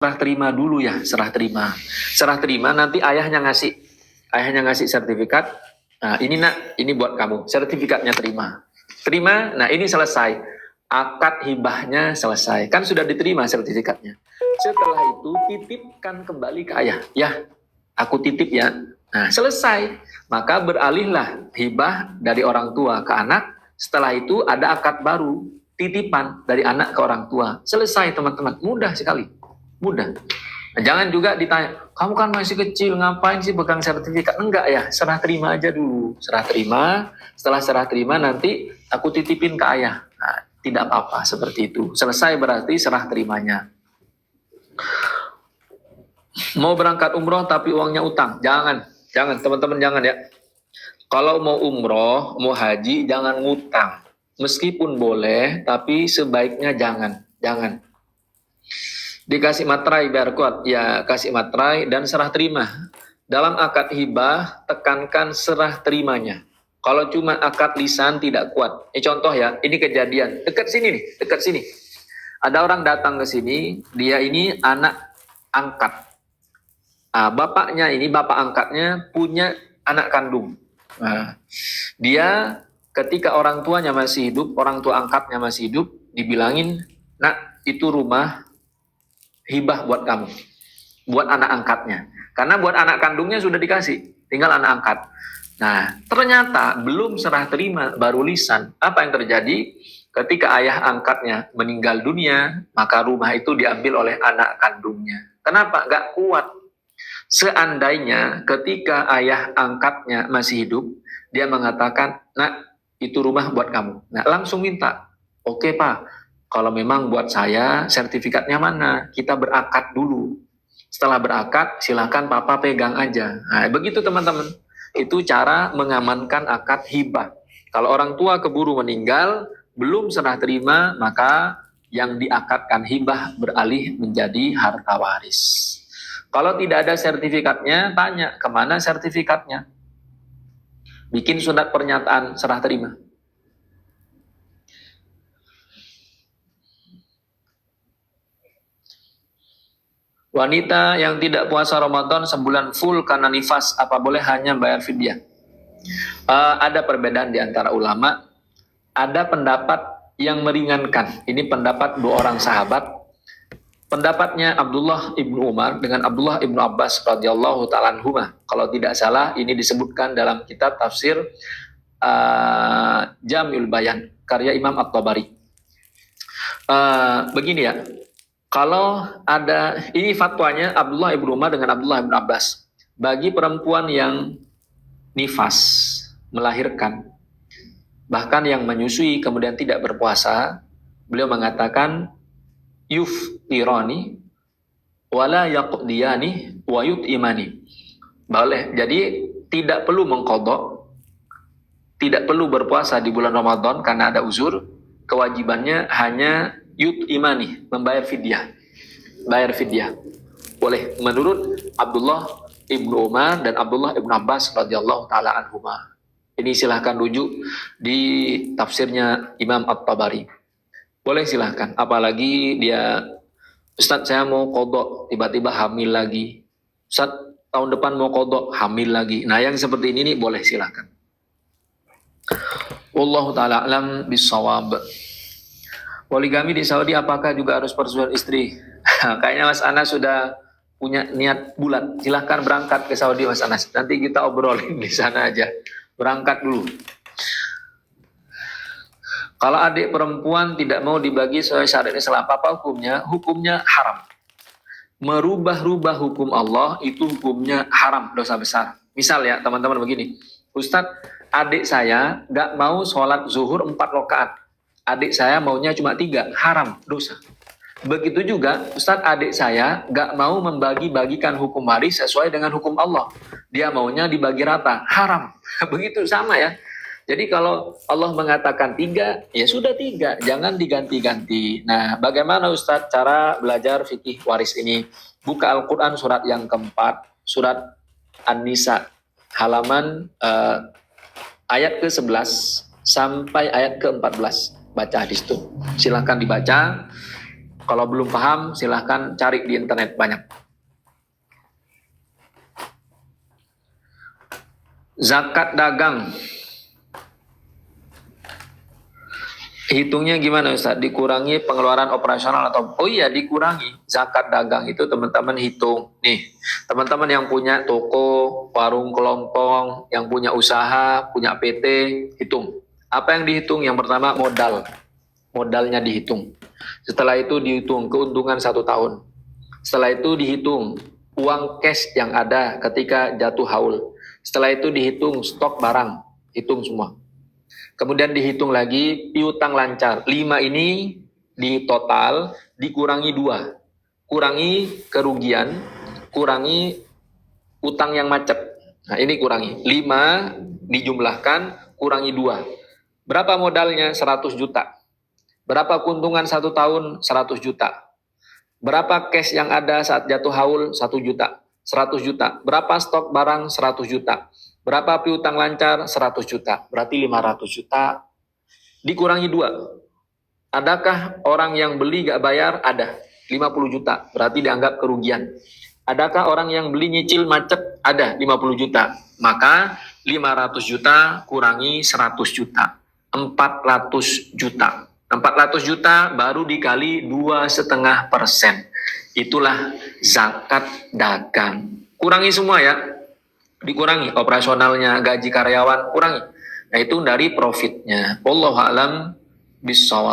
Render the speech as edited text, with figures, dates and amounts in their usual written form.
serah terima dulu ya, serah terima. Serah terima nanti ayahnya ngasih sertifikat. Nah, ini nak, ini buat kamu. Sertifikatnya terima. Terima, nah ini selesai. Akad hibahnya selesai. Kan sudah diterima sertifikatnya. Setelah itu titipkan kembali ke ayah. Ya, aku titip ya. Nah, selesai. Maka beralihlah hibah dari orang tua ke anak. Setelah itu ada akad baru, titipan dari anak ke orang tua. Selesai teman-teman, mudah sekali. Mudah. Nah, jangan juga ditanya, kamu kan masih kecil, ngapain sih pegang sertifikat? Enggak ya, serah terima aja dulu. Serah terima, setelah serah terima nanti aku titipin ke ayah. Nah, tidak apa-apa seperti itu. Selesai berarti serah terimanya. Mau berangkat umroh tapi uangnya utang? Jangan teman-teman, jangan ya. Kalau mau umroh, mau haji, jangan ngutang. Meskipun boleh, tapi sebaiknya jangan. Dikasih materai biar kuat, ya kasih materai dan serah terima. Dalam akad hibah, tekankan serah terimanya. Kalau cuma akad lisan tidak kuat. Ini contoh ya, ini kejadian. Dekat sini nih, dekat sini. Ada orang datang ke sini, dia ini anak angkat. Bapaknya ini, bapak angkatnya punya anak kandung. Nah, dia ketika orang tuanya masih hidup, orang tua angkatnya masih hidup, dibilangin, nak itu rumah hibah buat kamu, buat anak angkatnya. Karena buat anak kandungnya sudah dikasih, tinggal anak angkat. Nah, ternyata belum serah terima, baru lisan. Apa yang terjadi? Ketika ayah angkatnya meninggal dunia, maka rumah itu diambil oleh anak kandungnya. Kenapa? Gak kuat. Seandainya ketika ayah angkatnya masih hidup, dia mengatakan, nak, itu rumah buat kamu. Nah, langsung minta, oke pak, kalau memang buat saya, sertifikatnya mana? Kita berakad dulu. Setelah berakad, silakan papa pegang aja. Nah, begitu teman-teman. Itu cara mengamankan akad hibah. Kalau orang tua keburu meninggal, belum serah terima, maka yang diakadkan hibah beralih menjadi harta waris. Kalau tidak ada sertifikatnya, tanya kemana sertifikatnya. Bikin surat pernyataan serah terima. Wanita yang tidak puasa Ramadan sebulan full karena nifas, apa boleh hanya bayar fidyah? Ada perbedaan di antara ulama. Ada pendapat yang meringankan. Ini pendapat dua orang sahabat. Pendapatnya Abdullah ibnu Umar dengan Abdullah ibnu Abbas radhiyallahu ta'ala anhuma. Kalau tidak salah, ini disebutkan dalam kitab tafsir Jam'ul Bayan, karya Imam At-Tabari. Begini ya. Kalau ada, ini fatwanya Abdullah ibnu Umar dengan Abdullah ibnu Abbas. Bagi perempuan yang nifas, melahirkan, bahkan yang menyusui kemudian tidak berpuasa, beliau mengatakan, yuftirani wala yaqdiyani wa yut'imani. Boleh, jadi tidak perlu mengqadha, tidak perlu berpuasa di bulan Ramadan karena ada uzur. Kewajibannya hanya yut'imani, membayar fidyah. Bayar fidyah. Boleh menurut Abdullah ibnu Umar dan Abdullah ibnu Abbas radhiyallahu taala anhuma. Ini silahkan rujuk di tafsirnya Imam At-Tabari. Boleh silahkan. Apalagi dia, Ustadz saya mau qadha, tiba-tiba hamil lagi. Ustadz tahun depan mau qadha, hamil lagi. Nah yang seperti ini nih boleh silahkan. Wallahu ta'ala alam bisawab. Poligami di Saudi apakah juga harus persetujuan istri? Kayaknya Mas Anas sudah punya niat bulat. Silahkan berangkat ke Saudi Mas Anas. Nanti kita obrolin di sana aja. Berangkat dulu. Kalau adik perempuan tidak mau dibagi sesuai syariat Islam, apa hukumnya? Hukumnya haram. Merubah-rubah hukum Allah itu hukumnya haram, dosa besar. Misal ya teman-teman begini, Ustadz, adik saya gak mau sholat zuhur 4 rakaat. Adik saya maunya cuma 3, haram, dosa. Begitu juga, Ustadz, adik saya gak mau membagi-bagikan hukum waris sesuai dengan hukum Allah. Dia maunya dibagi rata, haram. Begitu sama ya. Jadi kalau Allah mengatakan 3, ya sudah 3, jangan diganti-ganti. Nah, bagaimana Ustadz cara belajar fikih waris ini? Buka Al-Quran surat yang keempat, surat An-Nisa, halaman ayat ke-11 sampai ayat ke-14. Baca di situ. Silahkan dibaca. Kalau belum paham, silahkan cari di internet banyak. Zakat dagang. Hitungnya gimana Ustaz? Dikurangi pengeluaran operasional atau? Oh iya, dikurangi. Zakat dagang itu teman-teman hitung. Nih, teman-teman yang punya toko, warung kelontong, yang punya usaha, punya PT, hitung. Apa yang dihitung? Yang pertama modal. Modalnya dihitung. Setelah itu dihitung keuntungan 1 tahun. Setelah itu dihitung uang cash yang ada ketika jatuh haul. Setelah itu dihitung stok barang. Hitung semua. Kemudian dihitung lagi piutang lancar. 5 ini di total dikurangi 2. Kurangi kerugian, kurangi utang yang macet. Nah ini kurangi. 5 dijumlahkan, kurangi 2. Berapa modalnya? 100 juta. Berapa keuntungan 1 tahun? 100 juta. Berapa cash yang ada saat jatuh haul? 1 juta. 100 juta. Berapa stok barang? 100 juta. Berapa piutang lancar? 100 juta. Berarti 500 juta. Dikurangi 2. Adakah orang yang beli gak bayar? Ada. 50 juta. Berarti dianggap kerugian. Adakah orang yang beli nyicil macet? Ada. 50 juta. Maka 500 juta kurangi 100 juta. 400 juta. 400 juta baru dikali 2,5%. Itulah zakat dagang. Kurangi semua ya. Dikurangi operasionalnya, gaji karyawan, kurangi. Nah itu dari profitnya. Wallahu a'lam bishawab.